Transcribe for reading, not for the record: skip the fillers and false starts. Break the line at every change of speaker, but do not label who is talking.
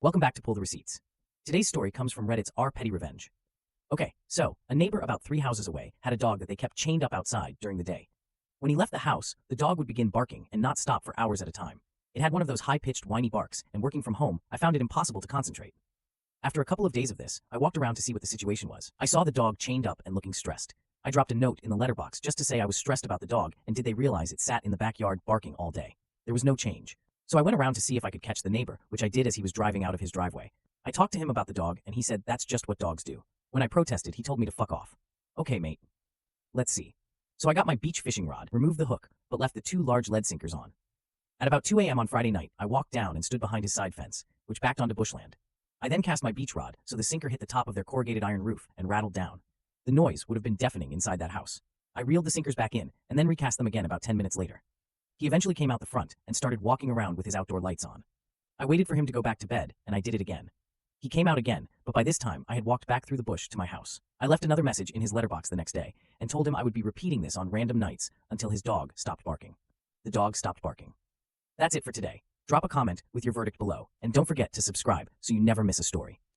Welcome back to Pull the Receipts. Today's story comes from Reddit's rpettyrevenge. Okay, so, a neighbor about 3 houses away had a dog that they kept chained up outside during the day. When he left the house, the dog would begin barking and not stop for hours at a time. It had one of those high-pitched, whiny barks, and working from home, I found it impossible to concentrate. After a couple of days of this, I walked around to see what the situation was. I saw the dog chained up and looking stressed. I dropped a note in the letterbox just to say I was stressed about the dog, and did they realize it sat in the backyard barking all day. There was no change. So I went around to see if I could catch the neighbor, which I did as he was driving out of his driveway. I talked to him about the dog, and he said that's just what dogs do. When I protested, he told me to fuck off. Okay, mate. Let's see. So I got my beach fishing rod, removed the hook, but left the 2 large lead sinkers on. At about 2 a.m. on Friday night, I walked down and stood behind his side fence, which backed onto bushland. I then cast my beach rod, so the sinker hit the top of their corrugated iron roof and rattled down. The noise would have been deafening inside that house. I reeled the sinkers back in, and then recast them again about 10 minutes later. He eventually came out the front and started walking around with his outdoor lights on. I waited for him to go back to bed, and I did it again. He came out again, but by this time I had walked back through the bush to my house. I left another message in his letterbox the next day, and told him I would be repeating this on random nights until his dog stopped barking. The dog stopped barking. That's it for today. Drop a comment with your verdict below, and don't forget to subscribe so you never miss a story.